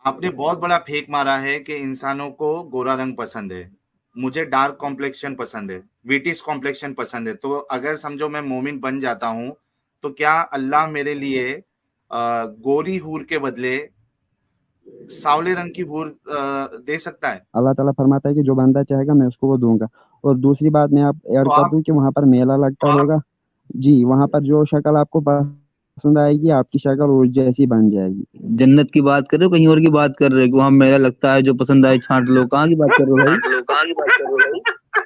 آپ نے بہت بڑا پھینک مارا ہے کہ انسانوں کو گورا رنگ پسند ہے، مجھے ڈارک کمپلیکشن پسند ہے، ویٹس کمپلیکشن پسند ہے. تو اگر سمجھو میں مومن بن جاتا ہوں تو کیا اللہ میرے لیے گوری حور کے بدلے ساولے رنگ کی حور دے سکتا ہے؟ اللہ تعالیٰ فرماتا ہے کہ جو بندہ چاہے گا میں اس کو وہ دوں گا. اور دوسری بات میں آپ ایڈ تو کر آپ دوں کہ وہاں پر میلہ لگتا ہوگا. جی وہاں پر جو شکل آپ کو پسند آئے گی آپ کی شکل اس جیسی بن جائے گی. جنت کی بات کر رہے ہو کہیں اور کی بات کر رہے ہو کہ وہاں میلہ لگتا ہے جو پسند آئے چھانٹ لو؟ کہاں کی بات کر رہے ہو بھائی؟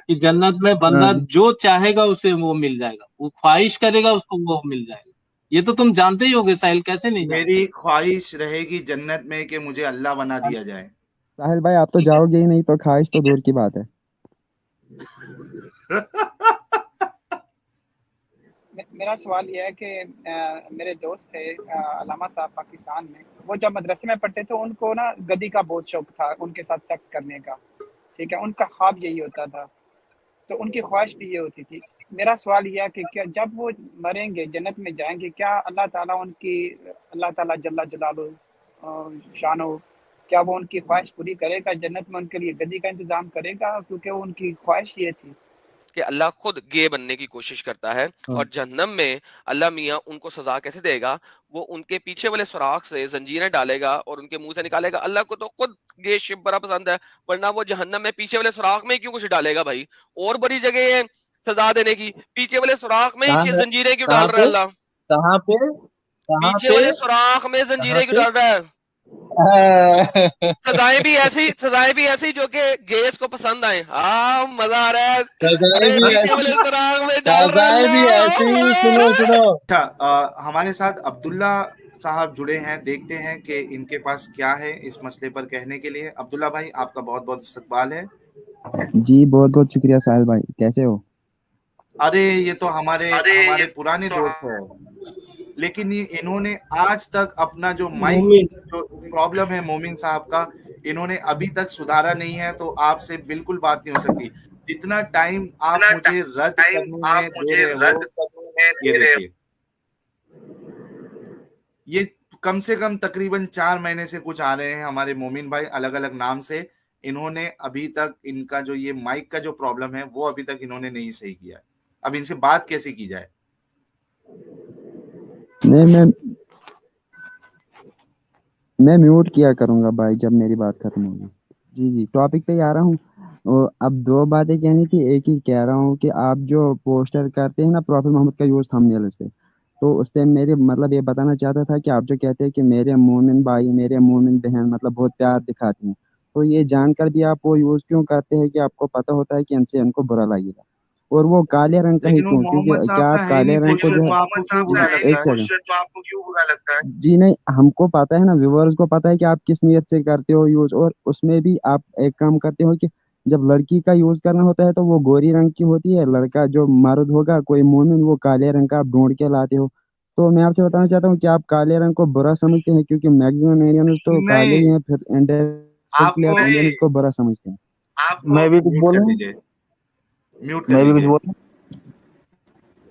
کہ جنت میں بندہ جو چاہے گا اسے وہ مل جائے گا، وہ خواہش کرے گا اس کو وہ مل جائے گا. یہ تو تم جانتے ہی ہوگے ساحل، کیسے نہیں جانتے؟ میری خواہش رہے گی جنت میں کہ مجھے اللہ بنا دیا جائے. ساحل بھائی آپ تو جاؤ گے ہی نہیں تو خواہش تو دور کی بات ہے. میرا سوال یہ ہے کہ میرے دوست تھے علامہ صاحب پاکستان میں، وہ جب مدرسے میں پڑھتے تھے ان کو نا گدی کا بہت شوق تھا، ان کے ساتھ سیکس کرنے کا. ٹھیک ہے، ان کا خواب یہی ہوتا تھا، تو ان کی خواہش بھی یہ ہوتی تھی. میرا سوال یہ ہے کہ کیا جب وہ مریں گے جنت میں جائیں گے، کیا اللہ تعالیٰ ان کی، اللہ تعالیٰ جل جلالہ شانہ، کیا وہ ان کی خواہش پوری کرے گا؟ جنت میں ان کے لیے گدی کا انتظام کرے گا؟ کیونکہ وہ ان کی خواہش یہ تھی کہ اللہ خود گے بننے کی کوشش کرتا ہے، اور جہنم میں اللہ میاں ان کو سزا کیسے دے گا؟ وہ ان کے پیچھے والے سوراخ سے زنجیریں ڈالے گا اور ان کے منہ سے نکالے گا. اللہ کو تو خود گے شپ بڑا پسند ہے، ورنہ وہ جہنم میں پیچھے والے سوراخ میں کیوں کچھ ڈالے گا بھائی؟ اور بڑی جگہ ہے سزا دینے کی، پیچھے والے سوراخ میں ہی زنجیریں کیوں ڈال رہا ہے اللہ؟ کہاں پہ پیچھے والے سوراخ میں زنجیریں کیوں ڈال رہا ہے؟ سزائیں بھی ایسی جو کہ گیس کو پسند آئے. ہاں مزہ آ رہا ہے. پیچھے والے سوراخ میں ڈال رہا ہے سنو اچھا، ہمارے ساتھ عبداللہ صاحب جڑے ہیں، دیکھتے ہیں کہ ان کے پاس کیا ہے اس مسئلے پر کہنے کے لیے. عبداللہ بھائی آپ کا بہت بہت استقبال ہے. جی بہت بہت شکریہ ساحل بھائی، کیسے ہو؟ ارے یہ تو ہمارے پرانے دوست ہیں، لیکن انہوں نے آج تک اپنا جو مائک جو پرابلم ہے مومن صاحب کا، انہوں نے ابھی تک سدھارا نہیں ہے. تو آپ سے بالکل بات نہیں ہو سکتی. جتنا ٹائم آپ مجھے رد کرنے میں دے رہے ہو، یہ دیکھیے، یہ کم سے کم تقریباً 4 مہینے سے کچھ آ رہے ہیں ہمارے مومن بھائی الگ الگ نام سے. انہوں نے ابھی تک ان کا جو یہ مائک کا جو پرابلم ہے وہ ابھی تک انہوں نے نہیں صحیح کیا. اب ان سے بات کیسے کی جائے؟ نہیں میں میوٹ کیا کروں گا بھائی جب میری بات ختم ہوگی. جی ٹاپک پہ ہی آ رہا ہوں. اب 2 باتیں کہنی تھی. ایک ہی کہہ رہا ہوں کہ آپ جو پوسٹر کرتے ہیں نا پروفیٹ محمد کا یوز تھمبنیلز پہ، تو اس پہ میرے مطلب یہ بتانا چاہتا تھا کہ آپ جو کہتے ہیں کہ میرے مومن بھائی میرے مومن بہن مطلب بہت پیار دکھاتے ہیں، تو یہ جان کر بھی آپ وہ یوز کیوں کرتے ہیں کہ آپ کو پتہ ہوتا ہے کہ ان سے ان کو برا لگے گا؟ اور وہ کالے رنگ کا ہی لیکن وہ کیوں؟ محمد کیونکہ صاحب کیا کا آپ ہے ہی کالے نہیں رنگ کو جو پوسٹر، تو ہے آپ کو کیوں برا ایک لگتا ہے؟ جی نہیں، ہم کو پتہ ہے نا، ویورز کو پتہ ہے کہ آپ کس نیت سے کرتے ہو یوز. اور اس میں بھی آپ ایک کام کرتے ہو کہ جب لڑکی کا یوز کرنا ہوتا ہے تو وہ گوری رنگ کی ہوتی ہے، لڑکا جو مرد ہوگا کوئی مومن وہ کالے رنگ کا آپ ڈھونڈ کے لاتے ہو. تو میں آپ سے بتانا چاہتا ہوں کہ آپ کالے رنگ کو برا سمجھتے ہیں، کیونکہ میکسیمم انڈینز تو کالے ہی نہیں، ہیں، پھر انڈائریکٹلی آپ انڈینز کو برا سمجھتے ہیں. میں بھی کچھ بولوں؟ میوٹ کر میں بھی کچھ لیجیے. بولوں؟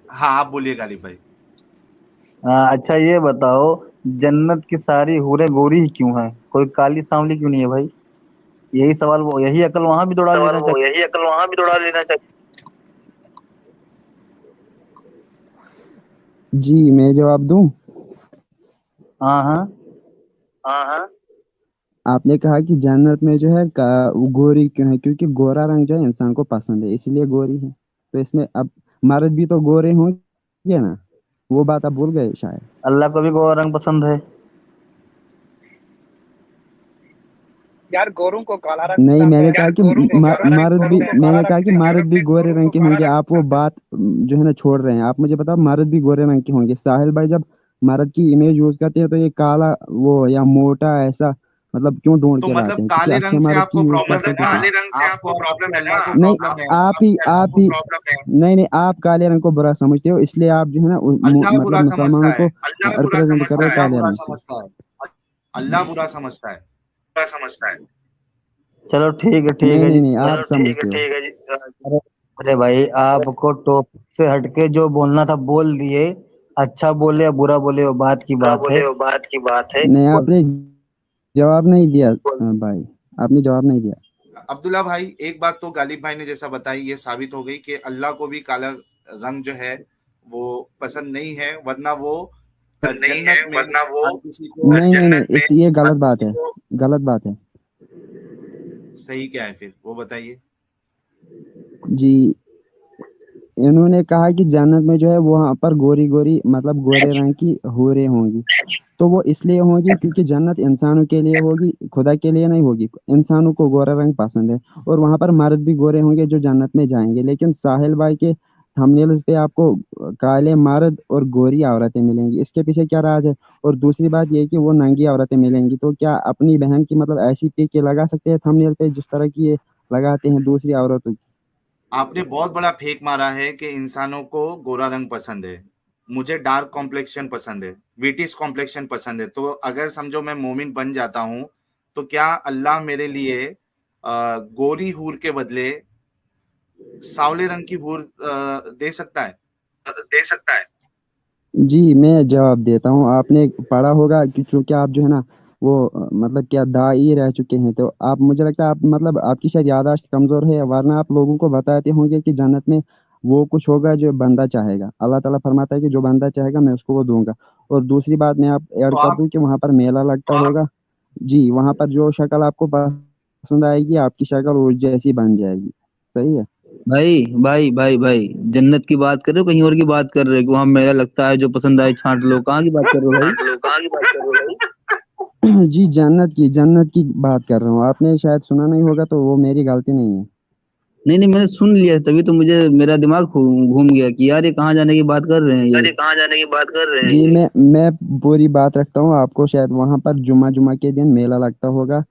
ہاں آپ بولیے غالب بھائی. اچھا یہ بتاؤ جنت کی ساری حوریں گوری ہی کیوں ہیں؟ کوئی کالی سانولی کیوں نہیں ہے بھائی؟ یہی سوال، وہ یہی عقل وہاں بھی دوڑا لینا چاہیے. جی میں جواب دوں؟ ہاں آپ نے کہا کہ جنت میں جو ہے وہ گوری کیوں ہے؟ کیونکہ گورا رنگ جو ہے انسان کو پسند ہے، اس لیے گوری ہے. تو اس میں اب مرد بھی تو گورے ہوں گے نا، وہ بات آپ بھول گئے شاید. اللہ کو بھی گورا رنگ پسند ہے. یار، گوروں کو کالا رنگ نہیں، پسند میں ہے. نے کہا کہ مرد بھی گورے رنگ کے ہوں گے. آپ وہ بات جو ہے نا چھوڑ رہے ہیں. آپ مجھے بتاؤ مرد بھی گورے رنگ کے ہوں گے. ساحل بھائی جب مرد کی امیج یوز کرتے ہیں تو یہ کالا وہ یا موٹا ایسا مطلب کیوں ڈھونڈ تو کے مطلب لاتے ہیں؟ کسی کالے اچھے رنگ سے مرد آپ کی کو یوز پرابلم کرتے ہے ہیں. اللہ کو نہیں پرابلم ہے. آپ کالے رنگ کو برا سمجھتے ہو، اس لیے آپ جو ہے نا اللہ مطلب برا مسلمانوں سمجھتا کو ہے. ریپرزینٹ کر رہے ہو کالے رنگ سے. اللہ برا سمجھتا ہے. چلو ٹھیک ہے جی. نہیں آپ سمجھتے ہو. ارے بھائی آپ کو ٹاپک سے ہٹ کے جو بولنا تھا بول دیے. اچھا بولے یا برا بولے وہ بات کی بات ہے. نہیں آپ نے जवाब नहीं दिया भाई, आपने जवाब नहीं दिया। अब्दुल्ला भाई, एक बात तो गालिब भाई ने जैसा बताई ये साबित हो गई कि अल्लाह को भी काला रंग जो है वो पसंद नहीं है, वरना वो जन्नत में हर किसी को नहीं, ये गलत हर बात किसी है, को गलत बात है सही क्या है फिर वो बताइए। जी। इन्होंने कहा कि जन्नत में जो है वहाँ पर गोरी गोरी मतलब गोरे रंग की हूरें होंगी, तो वो इसलिए होगी क्योंकि जन्नत इंसानों के लिए होगी, खुदा के लिए नहीं होगी। इंसानों को गोरा रंग पसंद है और वहाँ पर मर्द भी गोरे होंगे जो जन्नत में जाएंगे। लेकिन साहिल भाई के थंबनेल पे आपको काले मर्द और गोरी औरतें मिलेंगी, इसके पीछे क्या राज है? और दूसरी बात ये कि वो नंगी औरतें मिलेंगी, तो क्या अपनी बहन की मतलब ऐसी पिक के लगा सकते हैं थंबनेल पे जिस तरह की ये लगाते हैं दूसरी औरतों की? आपने बहुत बड़ा फेक मारा है कि इंसानों को गोरा रंग पसंद है, मुझे डार्क कॉम्प्लेक्शन पसंद है, ब्रिटिश कॉम्प्लेक्शन पसंद है। तो अगर समझो मैं मोमिन बन जाता हूँ तो क्या अल्लाह मेरे लिए गोरी हूर के बदले सावले रंग की हूर दे सकता है? जी, मैं जवाब देता हूँ। आपने पढ़ा होगा कि चूँकि आप जो है ना वो मतलब क्या दाई रह चुके हैं, तो आप मुझे लगता है आप मतलब आपकी शायद याददाश्त कमज़ोर है, वरना आप लोगों को बताते होंगे कि जन्नत में वो कुछ होगा जो बंदा चाहेगा। अल्लाह ताला फरमाता है कि जो बंदा चाहेगा मैं उसको वो दूँगा। और दूसरी बात मैं आप तो ऐड कर आप दूँ कि वहाँ पर मेला लगता होगा। जी, वहाँ पर जो शक्ल आपको पसंद आएगी, आपकी शक्ल उस जैसी बन जाएगी। सही है? भाई भाई भाई भाई, जन्नत की बात कर रहे हो कहीं और की बात कर रहे हो कि वहां मेला लगता है जो पसंद आए छांट लो? कहाँ की बात कर रहे हो भाई? जी, जन्नत की बात कर रहा हूँ। आपने शायद सुना नहीं होगा, तो वो मेरी गलती नहीं है। नहीं नहीं, मैंने सुन लिया, तभी तो मुझे मेरा दिमाग घूम गया कि यार ये कहाँ जाने की बात कर रहे हैं ये। जी, मैं पूरी बात रखता हूँ आपको। शायद वहाँ पर जुमा के दिन मेला लगता होगा।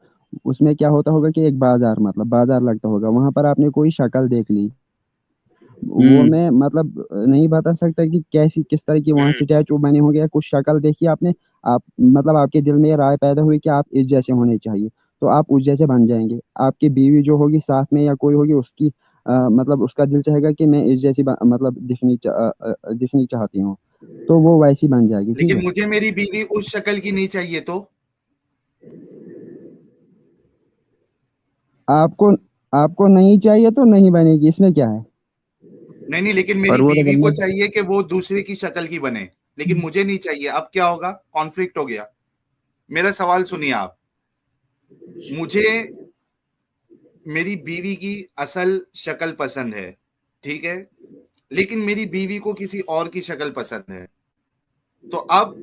उसमें क्या होता होगा कि एक बाजार मतलब बाजार लगता होगा, वहाँ पर आपने कोई शक्ल देख ली। वो हम्म। मैं मतलब नहीं बता सकता कि कैसी किस तरह की वहाँ स्टैचू बने होंगे या कुछ शक्ल देखी आपने, आप मतलब आपके दिल में ये राय पैदा हुई कि आप इस जैसे होने चाहिए, तो आप उस जैसे बन जाएंगे। आपकी बीवी जो होगी साथ में या कोई होगी, उसकी मतलब उसका दिल चाहेगा कि मैं इस जैसी मतलब दिखनी चाहती हूँ, तो वो वैसी बन जाएगी। ठीक लेकिन है? मुझे मेरी बीवी उस शक्ल की नहीं चाहिए तो आपको आपको नहीं चाहिए तो नहीं बनेगी, इसमें क्या है? नहीं, लेकिन और मेरी वो तो बीवी को बनना। चाहिए कि वो दूसरे की शक्ल की बने, लेकिन मुझे नहीं चाहिए। अब क्या होगा? कॉन्फ्लिक्ट हो गया। मेरा सवाल सुनिए आप। मुझे मेरी बीवी की असल शक्ल पसंद है, ठीक है, लेकिन मेरी बीवी को किसी और की शक्ल पसंद है। तो अब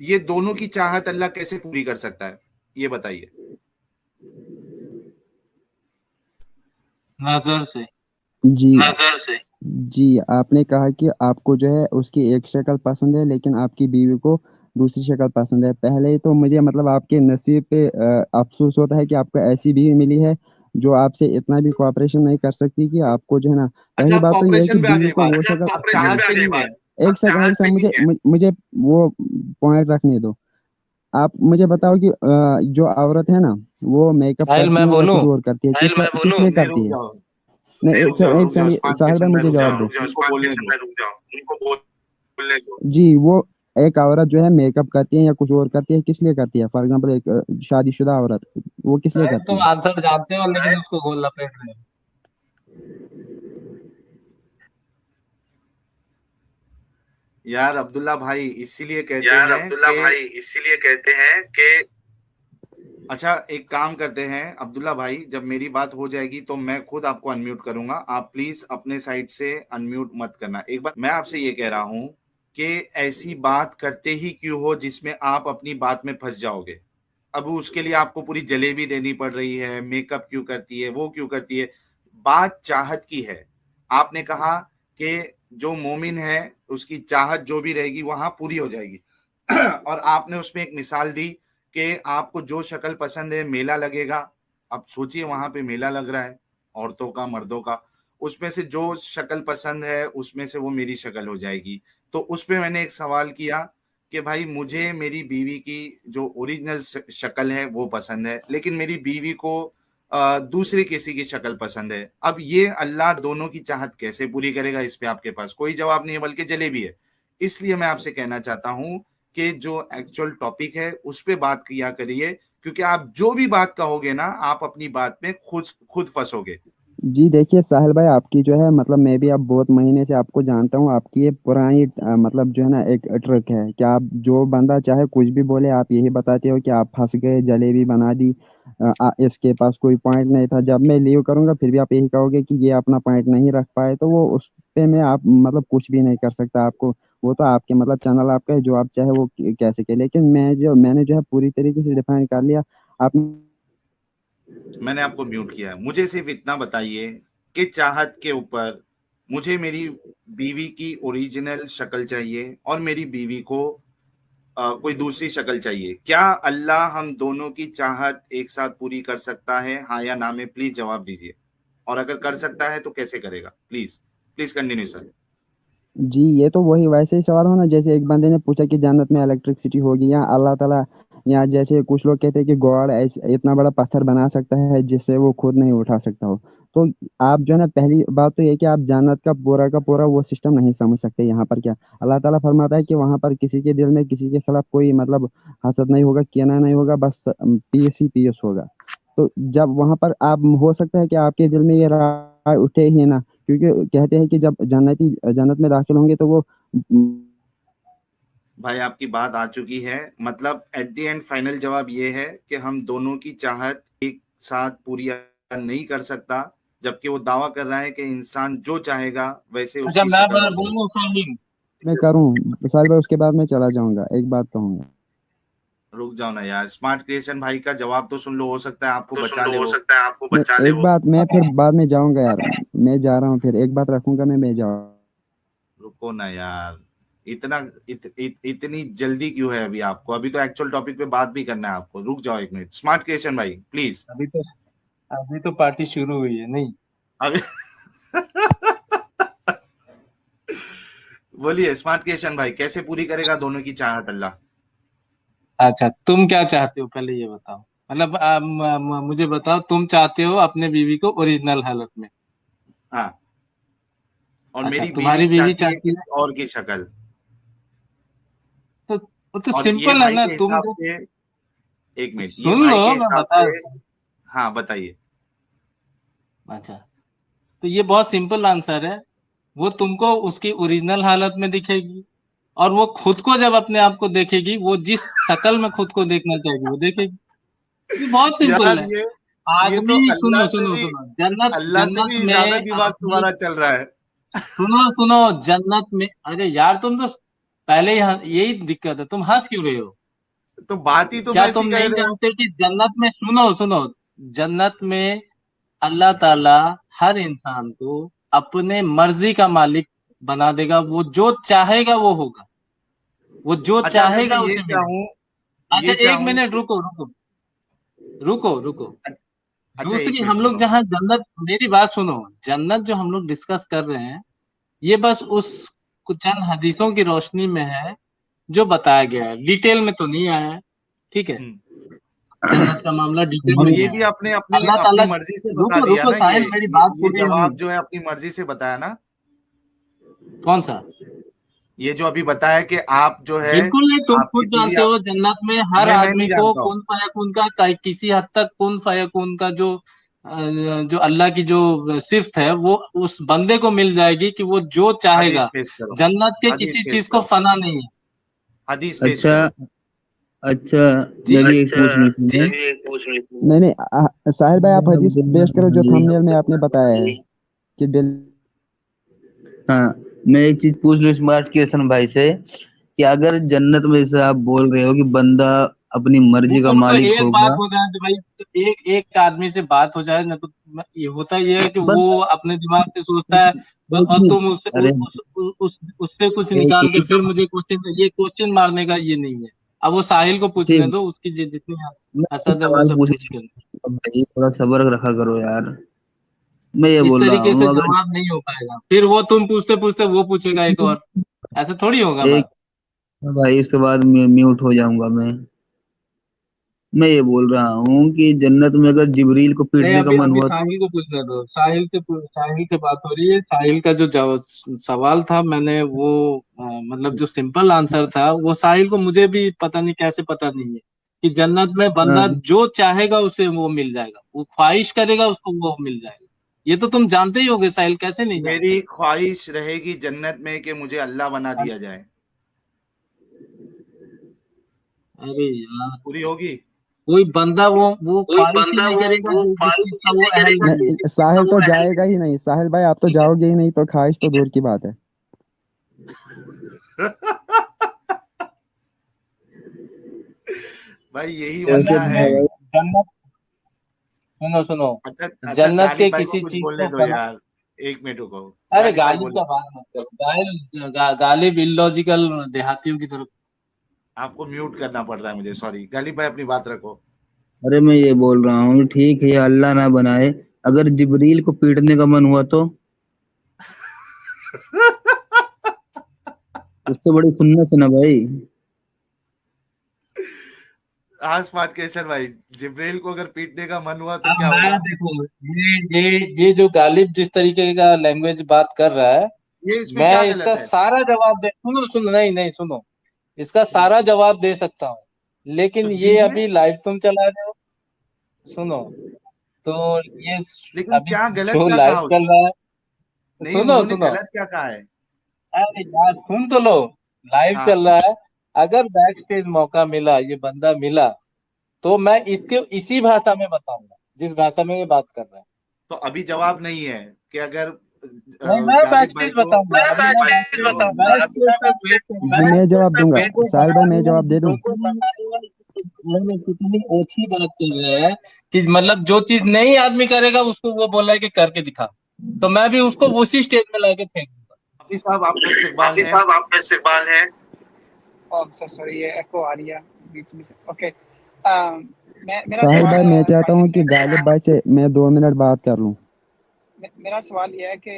ये दोनों की चाहत अल्लाह कैसे पूरी कर सकता है, ये बताइए। नजर से। जी, जी, आपने कहा कि आपको जो है उसकी एक शक्ल पसंद है, लेकिन आपकी बीवी को दूसरी शक्ल पसंद है। पहले तो मुझे मतलब आपके नसीब पे अफ़सोस होता है कि आपको ऐसी बीवी मिली है, जो आपसे इतना भी कोऑपरेशन नहीं कर सकती कि आपको जो है ना, अच्छा, पहली अब बात तो ये है कि कॉपरेशन पे आ बीवी गई को बात। वो अच्छा, शक्ल अब चाहत पे नहीं है। अब एक चाहत सेकंड पे नहीं मुझे है। मुझे वो पॉइंट रखने दो। आप मुझे बताओ कि जो औरत है ना, वो मेकअप साहिल करती मैं है या बोलूं? कुछ और करती है, किस लिए नहीं, करती रुक है? जाओ, नहीं, रुक जाओ, एक रुक जाओ, सेकंड, 5 साहिल भाई सेकंड में मुझे रुक जवाब जाओ, दो। उनको बोलने दो। जी, वो एक औरत जो है मेकअप करती है या कुछ और करती है, किस लिए करती है? फॉर एग्जांपल एक शादीशुदा औरत, वो किस लिए साहिल करती तुम है? आंसर जानते हो लेकिन उसको गोल लपेट रहे हो। यार अब्दुल्ला भाई, इसीलिए कहते हैं कि अच्छा, एक काम करते हैं अब्दुल्ला भाई, जब मेरी बात हो जाएगी तो मैं खुद आपको अनम्यूट करूंगा। आप प्लीज अपने साइड से अनम्यूट मत करना। एक बार मैं आपसे ये कह रहा हूं कि ऐसी बात करते ही क्यों हो जिसमें आप अपनी बात में फंस जाओगे। अब उसके लिए आपको पूरी जलेबी देनी पड़ रही है, मेकअप क्यों करती है, वो क्यों करती है। बात चाहत की है। आपने कहा कि जो मोमिन है उसकी चाहत जो भी रहेगी वहां पूरी हो जाएगी और आपने उसमें एक मिसाल दी कि आपको जो शक्ल पसंद है, मेला लगेगा। अब सोचिए वहां पे मेला लग रहा है, औरतों का, मर्दों का, उसमें से जो शक्ल पसंद है उसमें से वो मेरी शक्ल हो जाएगी। तो उस पे मैंने एक सवाल किया कि भाई मुझे मेरी बीवी की जो ओरिजिनल शक्ल है वो पसंद है, लेकिन मेरी बीवी को दूसरे किसी की शक्ल पसंद है। अब ये अल्लाह दोनों की चाहत कैसे पूरी करेगा, इस पे आपके पास कोई जवाब नहीं है, बल्कि जलेबी है। इसलिए मैं आपसे कहना चाहता हूं कि जो एक्चुअल टॉपिक है उस पे बात किया करिए کیونکہ آپ جو بھی بات کہو گے نا آپ اپنی بات میں خود پھنسو گے. جی دیکھیے ساحل بھائی آپ کی جو ہے مطلب میں بھی اب بہت مہینے سے آپ کو جانتا ہوں. آپ کی یہ پرانی مطلب جو ہے نا ایک ٹرک ہے کہ آپ جو بندہ چاہے کچھ بھی بولے آپ یہی بتاتے ہو کہ آپ پھنس گئے, جلیبی بنا دی, اس کے پاس کوئی پوائنٹ نہیں تھا. جب میں لیو کروں گا پھر بھی آپ یہی کہو گے کہ یہ اپنا پوائنٹ نہیں رکھ پائے, تو وہ اس پہ میں آپ مطلب کچھ بھی نہیں کر سکتا. آپ کو وہ تو آپ کے مطلب چینل آپ کا ہے, جو آپ چاہے وہ کیسے کہ, لیکن میں نے جو ہے پوری طریقے سے ڈیفائن کر لیا. آپ میں نے آپ کو میوٹ کیا ہے. مجھے صرف اتنا بتائیے کہ چاہت کے اوپر مجھے میری بیوی کی اوریجنل شکل چاہیے اور میری بیوی کو کوئی دوسری شکل چاہیے. کیا اللہ ہم دونوں کی چاہت ایک ساتھ پوری کر سکتا ہے, ہاں یا نہ میں پلیز جواب دیجیے. اور اگر کر سکتا ہے تو کیسے کرے گا؟ پلیز کنٹینیو سر. جی یہ تو وہی ویسے ہی سوال ہونا جیسے ایک بندے نے پوچھا کہ جنت میں الیکٹرکسٹی ہوگی یا اللہ تعالیٰ, یا جیسے کچھ لوگ کہتے ہیں کہ گاڈ اتنا بڑا پتھر بنا سکتا ہے جس سے وہ خود نہیں اٹھا سکتا ہو. تو آپ جو ہے نا پہلی بات تو یہ کہ آپ جنت کا پورا وہ سسٹم نہیں سمجھ سکتے. یہاں پر کیا اللہ تعالیٰ فرماتا ہے کہ وہاں پر کسی کے دل میں کسی کے خلاف کوئی مطلب حسد نہیں ہوگا, کینہ نہیں ہوگا, بس پیس ہی پیس ہوگا. تو جب وہاں پر آپ ہو سکتا ہے کہ آپ کے دل میں یہ رائے اٹھے ہی نا, کیونکہ کہتے ہیں کہ جب جنت میں داخل ہوں گے تو وہ بھائی آپ کی بات آ چکی ہے. مطلب ایٹ دی اینڈ فائنل جواب یہ ہے کہ ہم دونوں کی چاہت ایک ساتھ پوری نہیں کر سکتا, جبکہ وہ دعویٰ کر رہا ہے کہ انسان جو چاہے گا ویسے اس اچھا کی میں شکل ہوگی. بولوں سامین, میں کروں ساحل بھائی, اس کے بعد میں چلا جاؤں گا. ایک بات کہوں گا, رک جاؤ نا یار. اسمارٹ کریشن بھائی کا جواب تو سن لو, ہو سکتا ہے آپ کو بچا لے وہ. ایک بات میں پھر بعد میں جاؤں گا یار, میں جا رہا ہوں, پھر ایک بات رکھوں گا میں جاؤں. رکو نا یار, اتنی جلدی کیوں ہے ابھی آپ کو؟ ابھی تو ایکچوئل ٹاپک پہ بات بھی کرنا ہے آپ کو. رک جاؤ ایک منٹ. اسمارٹ کریشن بھائی پلیز. ابھی تو پارٹی شروع ہوئی ہے نہیں ابھی بولیے اسمارٹ کریشن بھائی, کیسے پوری کرے گا دونوں کی چاہت اللہ؟ اچھا تم کیا چاہتے ہو پہلے یہ بتاؤ, مطلب مجھے بتاؤ تم چاہتے ہو اپنے بیوی کو اوریجنل حالت میں, ہاں, اور اچھا میری تمہاری بیوی چاہتی ہے چاہتی کسی اور کی شکل. تو وہ تو اور یہ سمپل ہے بھائی نا. کے تم حساب سے, ایک منٹ, یہ سن بھائی لو کے میں حساب بتا سے, دیتا ہوں. ہاں بتائیے. اچھا تو یہ بہت سمپل آنسر ہے. وہ تم کو اس کی اوریجنل حالت میں دکھے گی, اور وہ خود کو جب اپنے آپ کو دیکھے گی وہ جس شکل میں خود کو دیکھنا چاہے گی وہ دیکھے گی. یہ بہت یار سمپل ہے. یہ تو آدمی اللہ سے سنو بھی, اللہ سے جنت بھی میں زیادہ دماغ آدمی, تمہارا چل رہا ہے. سنو جنت میں, ارے یار تم تو پہلے یہی دقت ہے, تم ہنس کیوں رہے ہو؟ تو بات ہی تم کیا ایسی تم کہہ نہیں رہے ہو. جانتے کہ جنت میں, سنو جنت میں اللہ تعالی ہر انسان کو اپنے مرضی کا مالک بنا دے گا. وہ جو چاہے گا وہ ہوگا, وہ جو اچھا اگر چاہے میں گا یہ اسے ملے گا. چاہوں, اچھا یہ ایک چاہوں منٹ رکو. اچھا ایک دوسری منٹ ہم لوگ سنو. جہاں جنت, میری بات سنو, جنت جو ہم لوگ ڈسکس کر رہے ہیں یہ بس اس چند حدیثوں کی روشنی میں ہے جو بتایا گیا ہے, ڈیٹیل میں تو نہیں آیا ہے. ٹھیک ہے, جنت کا معاملہ ڈیٹیل اور میں یہ نہیں بھی آیا. اپنے اللہ اپنی تعالیٰ, مرضی سے بتا دیا رکو نا. ساحل میری بات یہ پوری ہوئی. جواب جو ہے اپنی مرضی سے بتایا نا. کون سا؟ یہ جو ابھی بتایا کہ آپ جو ہے بالکل نہیں, تم آپ کی خود بیوی, جانتے ہو جنت میں ہر میں آدمی نہیں کو جانتا ہوں. کن فیکون کا کسی حد تک کن فیکون کا جو اللہ کی جو صفت ہے وہ اس بندے کو مل جائے گی کہ وہ جو چاہے گا. حدیث پیش کرو, جنت کے حدیث کسی پیش چیز کو کرو, فنا نہیں ہے. حدیث پیش اچھا کرو. اچھا میں بھی ایک پوچھ رہی تھی. نہیں ساحل بھائی آپ حدیث پیش کرو جو تھمبنیل میں آپ نے بتایا ہے کہ ہاں میں ایک چیز پوچھ لوں اسمارٹ کریشن بھائی سے, کہ اگر جنت میں جیسے آپ بول رہے ہو کہ بندہ اپنی مرضی کا رکو مالک ایک ہوگا, بات ہو جائے تو بھائی, ایک آدمی سے بات ہو جائے نا, تو یہ ہوتا یہ ہے کہ وہ بس اپنے دماغ سے سوچتا ہے اور تم ارے اس سے کچھ نکال کے پھر مجھے کوشچن مارنے کا یہ نہیں ہے. اب وہ ساحل کو پوچھنے دو, اس کی جتنی حسد ہے وہ سوال سب پوچھ پوچھ کے. بھائی تھوڑا صبر رکھا کرو یار, میں یہ اس بول رہا طریقے سے ہوں اگر جواب نہیں ہو پائے گا, پھر وہ تم پوچھتے وہ پوچھے گا ایک اور, ایسے تھوڑی ہوگا ایک بات. بھائی اس کے بعد میوٹ ہو جاؤں گا. میں یہ بول رہا ہوں کہ جنت میں اگر جبریل کو نہیں, پیٹنے کا من ابھی ہوا ساحل کو پوچھنے دو. ساحل سے بات ہو رہی ہے. ساحل کا جو سوال تھا میں نے وہ مطلب جو سمپل آنسر تھا وہ ساحل کو مجھے بھی پتہ نہیں کیسے پتہ نہیں ہے. कि जन्नत में बंदा जो चाहेगा उसे वो मिल जाएगा, वो ख्वाहिश करेगा उसको वो मिल जाएगा। ये तो तुम जानते ही होगे साहिल, कैसे नहीं जानते? मेरी ख्वाहिश रहेगी जन्नत में कि मुझे अल्लाह बना दिया जाए। अरे यार, पूरी होगी? कोई बंदा वो ख्वाहिश ही नहीं करेगा जो जिस चीज का वो अहल नहीं है। साहिल तो जाएगा ही नहीं। साहिल भाई आप तो जाओगे ही नहीं, तो ख्वाहिश तो दूर की बात है। भाई यही मसला है। जन्नत, सुनो अच्छा जन्नत के गालिब भाई को किसी कुछ चीज बोलने को दो यार, 1 मिनट रुको। अरे गालिब भाई गालिब बोलो। का बात मत करो, गालिब इलॉजिकल देहातियों की तरफ। आपको म्यूट करना पड़ रहा है मुझे, सॉरी। गालिब भाई अपनी बात रखो। अरे मैं ये बोल रहा हूँ, ठीक है अल्लाह ना बनाए, अगर जिब्रील को पीटने का मन हुआ तो उससे बड़ी खुन्नस है ना भाई। आज स्मार्ट क्वेश्चन भाई, जिब्रील को अगर पीटने का मन हुआ तो अब क्या मैं होगा? देखो, ये जो गालिब जिस तरीके का लैंग्वेज बात कर रहा है, ये इसमें क्या मैं गलत इसका है? सारा जवाब दे, सुनो नहीं सुनो, इसका सारा जवाब दे सकता हूँ, लेकिन तो ये दीजिए। अभी लाइव तुम चला रहे हो, सुनो, तो ये लेकिन अभी क्या गलत जो क्या लाइव कहा चल उसने? रहा है, नहीं, सुनो उन्होंने सुनो, गलत क्या कहा है? अरे यार सुन तो लो, लाइव हाँ। चल रहा है। अगर बैक स्टेज मौका मिला, ये बंदा मिला, तो मैं इसके इसी भाषा में बताऊंगा जिस भाषा में ये बात कर रहा है। तो अभी जवाब नहीं है कि अगर नहीं, मैं बैक गालिब भाई स्टेज को बताऊंगा, अभी मैं बैक स्टेज बताऊंगा, बैक स्टेज पे वेट जी मैं जवाब दूंगा। साहिल भाई मैं जवाब दे दूं? मैंने कितनी ओछी बात कर रहे हैं कि मतलब जो चीज नहीं आदमी करेगा उसको वो बोला है कि करके दिखा, तो मैं भी उसको उसी स्टेज में लाके फेंक दूंगा। हाफिज साहब आपका इस्तकबाल है। सॉरी, ये एको आ रही है बीच में से। ओके, मेरा साहिल भाई मैं सवाल चाहता हूँ कि गालिब भाई से मैं 2 मिनट बात कर लूं। मेरा सवाल ये है कि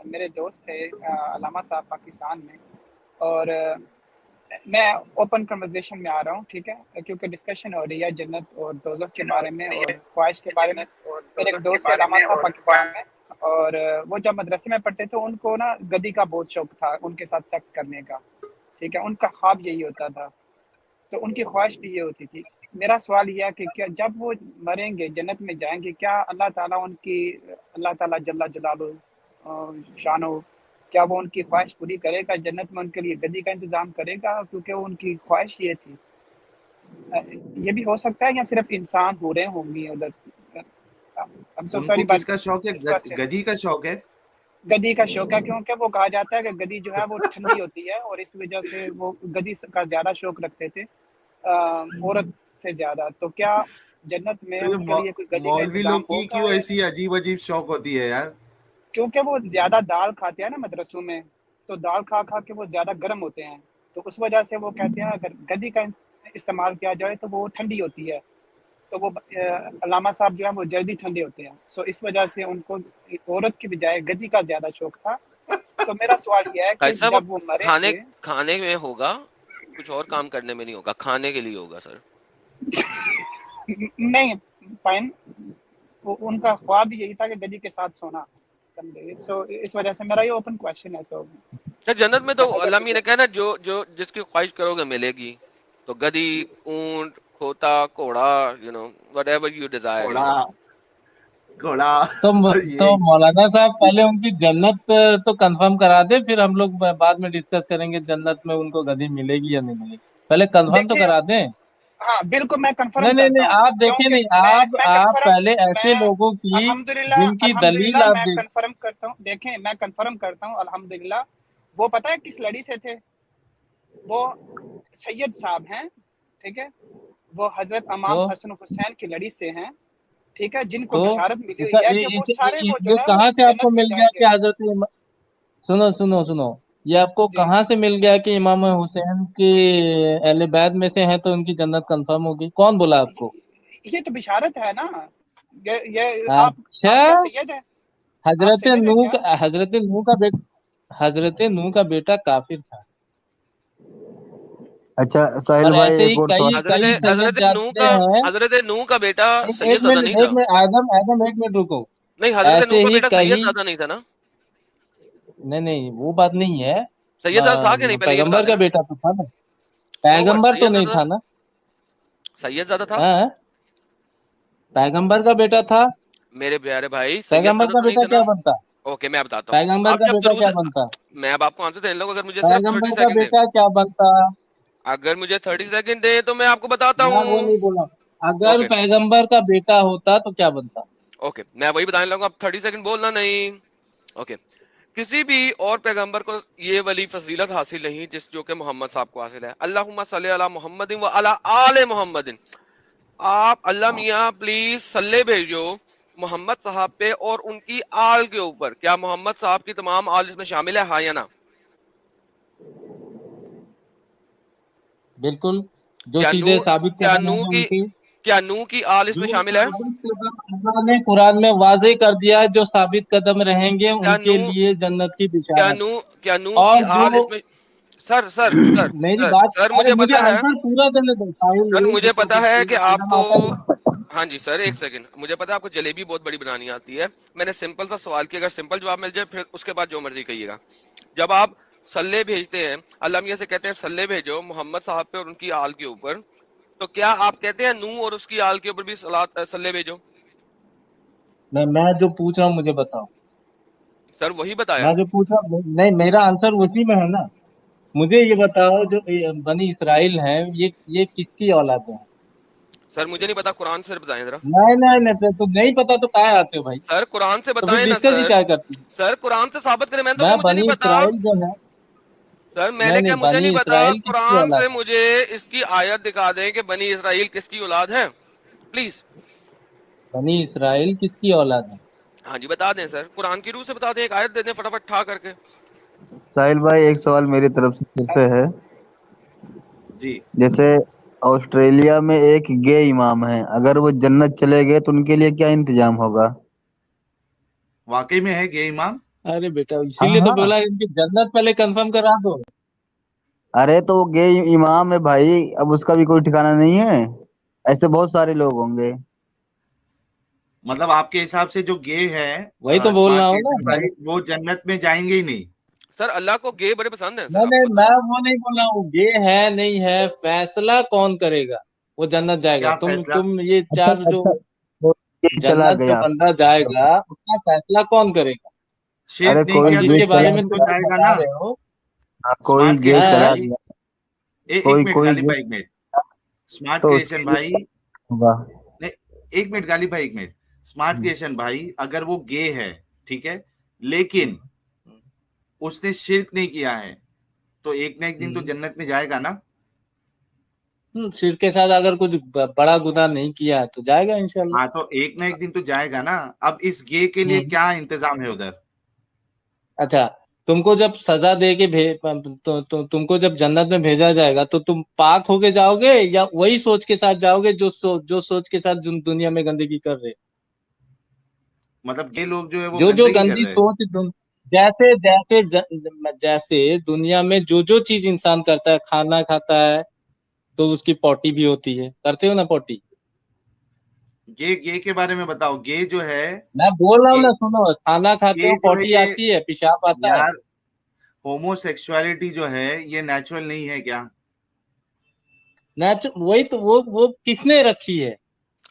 मेरे दोस्त थे अलामा साहब पाकिस्तान में, और मैं ओपन कन्वर्सेशन में आ रहा हूँ, ठीक है, क्योंकि डिस्कशन हो रही है जन्नत और दोज़ख के बारे में और ख्वाहिश के बारे में। मेरे एक दोस्त अलामा साहब पाकिस्तान में, और वो जब मदरसे में पढ़ते थे उनको ना गदी का बहुत शौक था उनके साथ सेक्स करने का, ठीक है, उनका ख्वाब यही होता था, तो उनकी ख्वाहिश भी ये होती थी। मेरा सवाल यह है कि क्या जब वो मरेंगे जन्नत में जाएंगे, क्या अल्लाह ताला जल्ला जलालुहु शानो, क्या वो उनकी ख्वाहिश पूरी करेगा, जन्नत में उनके लिए गदी का इंतजाम करेगा, क्योंकि वो उनकी ख्वाहिश ये थी। ये भी हो सकता है या सिर्फ इंसान हो रहे होंगी उधर? उनको किसका शौक है? गदी का शौक है? गदी का शौक है, क्योंकि वो कहा जाता है कि गदी जो है वो ठंडी होती है, और इस वजह से वो गदी का ज्यादा शौक रखते थे औरत से ज्यादा। तो क्या जन्नत में तो उनके लिए कोई गदी का मौलवी इंतजाम लोग की होगा? क्यों ऐसी अजीब अजीब शौक होती है यार? क्योंकि वो ज्यादा दाल खाते हैं ना मदरसों में, तो दाल खा खा के वो ज्यादा गर्म होते हैं, तो उस वजह से वो कहते हैं अगर गदी का इस्तेमाल किया जाए तो वो ठंडी होती है, तो वो अलामा साहब जो है वो जल्दी ठंडे होते हैं, सो इस वजह से उनको औरत की बजाय गदी का ज्यादा शौक था। तो मेरा सवाल यह है कि जब वो मरेंगे, खाने में होगा, कुछ और काम करने में नहीं होगा, खाने के लिए होगा सर। नहीं फाइन, उनका ख्वाब यही था कि गदी के साथ सोना, समझे? सो इस वजह से मेरा ये ओपन क्वेश्चन है। सो जन्नत में तो अल्लाह ने कहा ना, जो जिसकी ख्वाहिश करोगे मिलेगी, तो गदी, ऊंट, खोता, घोड़ा, you know whatever you desire. घोड़ा तो मौलाना साहब पहले उनकी जन्नत तो कंफर्म करा दे, फिर हम लोग बाद में डिस्कस करेंगे जन्नत में उनको गदी मिलेगी या नहीं मिलेगी, पहले कंफर्म तो करा दें। हाँ बिल्कुल, मैं कंफर्म नहीं आप देखिए, नहीं आप पहले ऐसे लोगों की जिनकी दलील आप मैं कंफर्म करता हूँ। देखें, मैं कंफर्म करता हूँ अल्हम्दुलिल्लाह। वो पता है किस लड़ी से थे? वो सैयद साहब हैं, ठीक है, वो हजरत इमाम हसन हुसैन की लड़ी से हैं, ठीक है, जिनको बशारत मिली हुई है कि वो सारे वो जो है कहाँ से आपको मिल गया कि हजरत, सुनो ये आपको कहाँ से मिल गया कि इमाम हुसैन के अहले बैत में से हैं तो उनकी जन्नत कंफर्म होगी? कौन बोला आपको? ये तो बिशारत है ना, ये अच्छा, आप सैयद है? हजरत नूह का बेटा काफिर था। अच्छा साहिल भाई, ऐसे ही एक और हजरत नूह का बेटा सैयद ज़्यादा नहीं था। आदम एक मिनट रुको। नहीं, हजरत नूह का बेटा सैयद ज़्यादा नहीं था ना? नहीं वो बात नहीं है, सैयद था कि नहीं? पहले पैगंबर का बेटा तो था ना, पैगंबर तो नहीं था ना? सैयद ज़्यादा था? हाँ, पैगंबर का बेटा था। मेरे प्यारे भाई, सैयद पैगंबर ज़्यादा का तो नहीं बेटा था क्या ना? बनता? ओके, मैं बताता हूँ। पैगंबर आप का जब बेटा क्या दरूद, बनता? मैं अब आपको आंसर देने लगूँ, अगर मुझे सिर्फ 30 पैगंबर का सेकंड दे, बेटा क्या बनता? अगर मुझे 30 सेकंड दे तो मैं आपको बताता मैं वो हूँ। नहीं बोला, अगर ओके पैगंबर का बेटा होता तो क्या बनता? ओके, मैं वही बताने लगूँ, आप 30 सेकंड बोलना नहीं। ओके, किसी भी और पैगंबर को ये वाली फजीलत हासिल नहीं जिस जो कि मोहम्मद साहब को हासिल है। अल्लाहुम्मा सल्ली अला मुहम्मदिन व अला आले मुहम्मदिन। आप अल्लाह मियाँ प्लीज सल्ले भेजो मोहम्मद साहब पे और उनकी आल के ऊपर। क्या मोहम्मद साहब की तमाम आल इसमें शामिल है, हाँ या ना? बिल्कुल, जो क्या चीजें साबित क्या कदम है उनकी, क्या नू की आल इसमें जो शामिल है? साबित कदम अल्लाह ने कुरान में वाजे कर दिया है, जो साबित कदम रहेंगे क्या उनके लिए जन्नत की बिशारत। क्या नू की और आल जो इसमें? सर सर सर मेरी सर बात, सर अरे मुझे मुझे पता है, आंसर पूरा करने दो साहिल, सर यही मुझे देखो पता है कि फ्रीडम आपको, आता है। हाँ जी सर एक सेकंड, मुझे पता है आपको जलेबी बहुत बड़ी बनानी आती है। मैंने सिंपल सा सवाल किया, अगर सिंपल जवाब मिल जाए फिर उसके बाद जो मर्जी कहिएगा। जब आप सल्ले भेजते हैं, अल्लाह मियां से कहते हैं सल्ले भेजो मोहम्मद साहब पे और उनकी आल के ऊपर, तो क्या आप कहते हैं नू और उसकी आल के ऊपर भी सल्ले भेजो? मैं जो पूछ रहा हूँ मुझे बताओ, सर वही बताया। मैं जो पूछ रहा हूँ, नहीं मेरा आंसर उसी में है ना। मुझे ये बताओ, जो ये बनी इसराइल है, ये किसकी औलाद है? सर मुझे नहीं पता, कुरान से बताएं जरा। नहीं नहीं नहीं, तो नहीं पता तो काहे आते हो भाई? सर कुरान से तो फिर बताएं ना डिस्कस ही सर। क्या करती है? सर कुरान से साबित करें, मैंने तो मैं कहा मुझे नहीं बनी पता। इसराइल जो है, सर नहीं मैंने क्या नहीं, मुझे नहीं बनी पता, इसराइल किसकी कुरान औलाद से है? मुझे इसकी आयत दिखा दें कि बनी इसराइल किसकी औलाद है, प्लीज। बनी इसराइल किसकी औलाद है? हाँ जी बता दें सर, कुरान की रूह से बता दें, एक आयत दे दें फटाफट ठा करके। साहिल भाई एक सवाल मेरी तरफ से फिर से है। जी। जैसे ऑस्ट्रेलिया में एक गे इमाम है, अगर वो जन्नत चले गए तो उनके लिए क्या इंतजाम होगा? वाकई में है गे इमाम? अरे बेटा, हाँ इसीलिए तो हाँ, बोला इनकी जन्नत पहले कंफर्म करा दो। अरे तो वो गे इमाम है भाई, अब उसका भी कोई ठिकाना नहीं है। ऐसे बहुत सारे लोग होंगे। मतलब आपके हिसाब से जो गे है वही तो बोल स्मार्ट रहा हूँ ना केसन मैं। भाई, वो जन्नत में जाएंगे ही नहीं? सर अल्लाह को गे बड़े पसंद है सर, मैंने, आपको पता मैं है? वो नहीं बोल रहा हूँ ये है नहीं है, फैसला कौन करेगा? वो जन्नत जाएगा, क्या तुम फैसला? तुम ये अच्छा चार जो अच्छा, तो ये चला जन्नत जो गया। बंदा जाएगा उसका फैसला कौन करेगा? शिर्क अरे नहीं अब कोई किया तो गे जिसके एक बारे चला में दिन तो तुम गया, जाएगा बता ना? रहे हो। हाँ, कोई स्मार्ट गे केसन हाँ, चला भाई, गया, एक कोई मिनट कोई गालिब गे भाई, एक मिनट। स्मार्ट तो क्रिएशन उसके लिए भाई, होगा। नहीं, एक मिनट गालिब भाई, एक मिनट। स्मार्ट क्रिएशन भाई, अगर वो गे है, ठीक है, लेकिन उसने शिर्क नहीं किया है, तो एक ना एक दिन तो जन्नत में जाएगा ना? सिर के साथ अगर कुछ बड़ा गुनाह नहीं किया है तो जाएगा इंशाल्लाह। हाँ, तो एक ना एक दिन तो जाएगा ना। अब इस गे के लिए हम्म। क्या इंतजाम है उधर? अच्छा, तुमको जब सजा दे के तुमको जब जन्नत में भेजा जाएगा तो तुम पाक होके जाओगे या वही सोच के साथ जाओगे जो सोच के साथ दुनिया में गंदगी कर रहे? मतलब गे लोग जो है वो जो गंदगी कर गंदी रहे हैं? सोच जैसे जैसे दुनिया में जो चीज इंसान करता है, खाना खाता है तो उसकी पॉटी भी होती है, करते हो ना पॉटी? गे गे के बारे में बताओ। गे जो है, मैं बोल रहा हूँ गे ना, सुनो, खाना खाते गे हो जो है पॉटी ये, आती है, पेशाब आता है। यार, होमोसेक्सुअलिटी जो है ये नेचुरल नहीं है क्या? वही तो, वो किसने रखी है?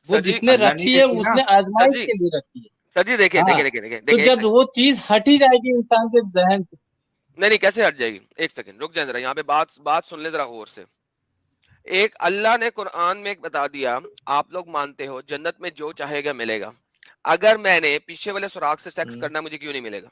वो सर जी जिसने अल्लाह नहीं रखी है देखी ना? उसने सर आजमाइश जी, के लिए रखी है। सर जी देखिए हाँ, देखिए देखिए देखिए तो देखिए, एक जब सेकंड। वो चीज हट ही जाएगी इंसान के जहन से। नहीं नहीं, कैसे हट जाएगी? एक सेकंड रुक जाए जरा, यहाँ पे बात बात सुन ले जरा गौर से। एक अल्लाह ने कुरान में एक बता दिया, आप लोग मानते हो जन्नत में जो चाहेगा मिलेगा। अगर मैंने पीछे वाले सुराग से सेक्स करना, मुझे क्यों नहीं मिलेगा?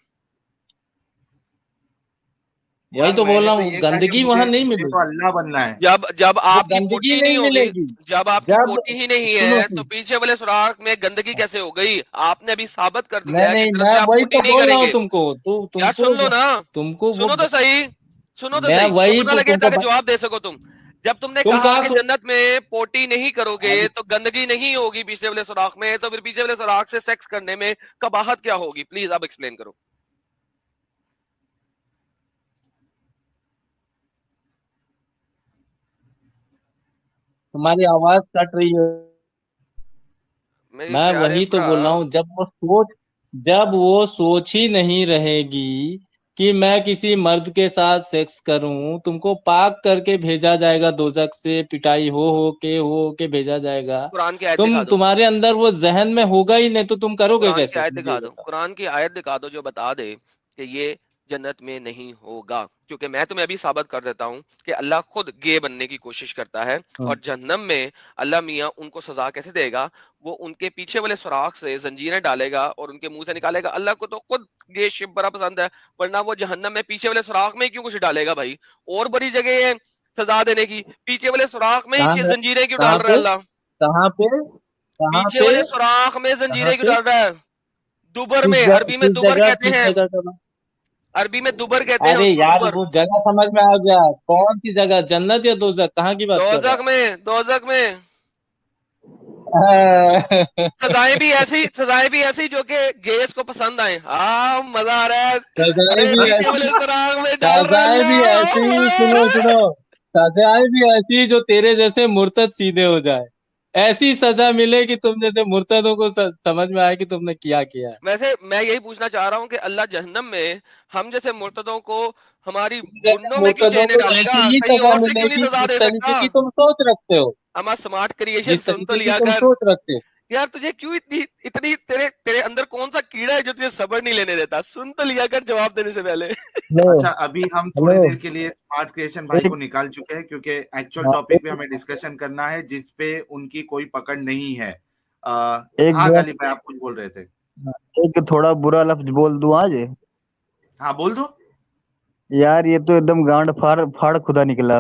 वही यार तो बोल मैंने रहा तो हूँ, ये कहा कि गंदगी मुझे वहां नहीं मुझे तो मिलेगी। अल्लाह बनना है। जब जब वो आपकी गंदगी पोटी नहीं नहीं होगी, मिलेगी। जब आपकी जब, पोटी ही नहीं सुनो है तो सुनो, पीछे वाले सुराग में गंदगी कैसे हो गई? आपने अभी साबित कर दिया नहीं है कि नहीं, जन्नत मैं में आप वही पोटी तो नहीं बोल रहा हूँ करेंगे। तुमको, यार तुमको सुन लो ना, तुमको वो सुनो तो सही, सुनो तो मैं सही, तो वही पता तो लगे तुमको ताकि जवाब दे सको तुम। जब तुमने तुम कहा कहा कि जन्नत में पोटी नहीं करोगे तो गंदगी नहीं होगी पीछे वाले सुराख में, तो फिर पीछे वाले सुराख से सेक्स करने में कबाहत क्या होगी? प्लीज आप एक्सप्लेन करो। तुम्हारी आवाज कट रही है। मेरे मैं प्यारे वही तो भरा, बोल रहा हूँ, जब वो सोच ही नहीं रहेगी कि मैं किसी मर्द के साथ सेक्स करूं, तुमको पाक करके भेजा जाएगा दोजख से, पिटाई हो के भेजा जाएगा। कुरान की आयत दिखा दो, तुम्हारे अंदर वो जहन में होगा ही नहीं, तो तुम करोगे कुरान की कैसे? आयत मुझे दिखा ये दो, बताओ। कुरान की आयत दिखा दो जो बता दे कि ये जन्नत में नहीं होगा। क्योंकि मैं तुम्हें अभी साबित कर देता हूँ कि अल्लाह खुद गे बनने की कोशिश करता है, और जहन्नम में अल्लाह मियाँ उनको सजा कैसे देगा, वो उनके पीछे वाले सुराख से जंजीरें डालेगा और उनके मुंह से निकालेगा। अल्लाह को तो खुद गे शिप बड़ा पसंद है, वरना वो जहन्नम में पीछे वाले सुराख में क्यों कुछ डालेगा भाई? और बड़ी जगह है सजा देने की, पीछे वाले सुराख में ही जंजीरें क्यों डाल रहा है अल्लाह? कहाँ पे पीछे वाले सुराख में जंजीरें क्यों डाल रहा है? दुबर में, अरबी में किस दुबर जगह कहते हैं, अरबी में दुबर कहते हैं अरे उसको, यार दुबर। वो जगह समझ में आ गया, कौन सी जगह, जन्नत या दोजख, कहाँ की बात कर दोजख में, दोजख में रहा है? सजाएं भी ऐसी जो कि गेस को पसंद आए। हाँ मजा आ रहा है। सजाएं अरे भी पीछे वाले ऐसी, सुराख में डाल रहा है सजाएं भी अल्लाह। ऐसी, सुनो, सजाएं भी ऐसी जो तेरे जैसे मुर्तद सीधे हो जाए, ऐसी सजा मिले कि तुम जैसे मुर्तदों को समझ में आए कि तुमने क्या किया है। वैसे मैं यही पूछना चाह रहा हूँ कि अल्लाह जहन्नम में हम जैसे मुर्तदों को हमारी तुम जैसे गुंडों में क्यों मुर्तदों चेने को डालेगा? ऐसी ही कहीं सजा और से क्यों नहीं मिलेगी सजा जिस दे तरीके सकता? की तुम सोच रखते हो, हमारा स्मार्ट क्रिएशन जिस सुन तो तरीके की लिया तुम कर सोच रखते हो। यार। तुझे क्यों इतनी इतनी तेरे तेरे अंदर कौन सा कीड़ा है जो तुझे सब्र नहीं लेने देता? सुन तो लिया कर जवाब देने से पहले। हेलो अच्छा, अभी हम थोड़ी हेलो देर के लिए स्मार्ट क्रिएशन भाई एक को निकाल चुके हैं, क्योंकि एक्चुअल हाँ, टॉपिक पे हमें डिस्कशन करना है जिस पे उनकी कोई पकड़ नहीं है। एक हाँ बात गालिब भाई, आप कुछ बोल रहे थे। एक थोड़ा बुरा लफ्ज बोल दूं आज हाँ बोल दो। यार, ये तो एकदम गांड फाड़ फाड़ खुदा निकला।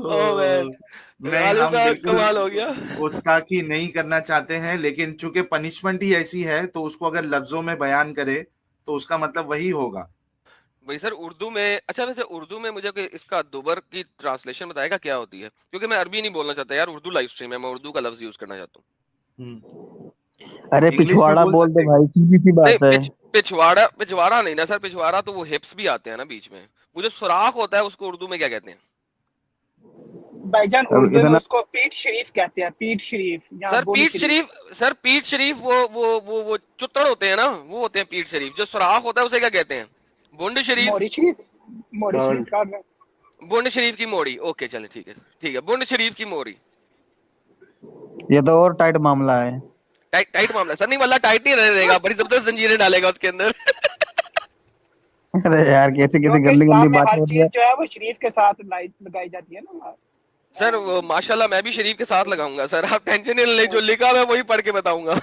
ओह मैन, नहीं, गालिब हम का बिल्कुल कमाल हो गया। गुस्ताखी नहीं करना चाहते हैं, लेकिन चूंकि पनिशमेंट ही ऐसी है तो उसको अगर लफ्जों में बयान करे तो उसका मतलब वही होगा। भाई सर उर्दू में, अच्छा वैसे उर्दू में मुझे कोई इसका दुबर की ट्रांसलेशन बताएगा क्या होती है? क्योंकि मैं अरबी नहीं बोलना चाहता यार, उर्दू लाइव स्ट्रीम है, मैं उर्दू का लफ्ज यूज करना चाहता हूँ। अरे इंग्लिश में पिछवाड़ा बोल बोल दे सकते भाई, सीधी सी नहीं बात है। पिछवाड़ा, पिछवाड़ा नहीं ना सर, पिछवाड़ा तो वो हिप्स भी आते हैं ना बीच में, वो जो सुराख होता है उसको उर्दू में क्या कहते हैं? भाईजान अब उर्दू में इतना उसको पीठ शरीफ कहते हैं, पीठ शरीफ या सर बोनी पीठ शरीफ, सर पीठ शरीफ वो चुत्तड़ होते हैं ना, वो होते हैं पीठ शरीफ। जो सुराख होता है उसे क्या कहते हैं? बुंड शरीफ, मोरी शरीफ, मोरी शरीफ का मैं बुंड शरीफ की मोड़ी। ओके चले ठीक है, ठीक है, बुंड शरीफ की मोड़ी। ये तो और टाइट मामला है। टाइट टाइट मामला सर, नहीं वाला टाइट नहीं रहने देगा, बड़ी जबरदस्त जंजीरें डालेगा उसके अंदर। अरे यार, कैसे कैसे क्योंकि गंदी इस्लाम गंदी में बातें हर हो रही चीज है। जो है वो शरीफ के साथ लगाई जाती है ना। सर वो माशाल्लाह मैं भी शरीफ के साथ लगाऊंगा सर, आप टेंशन नहीं ले, जो लिखा मैं वही पढ़ के बताऊंगा।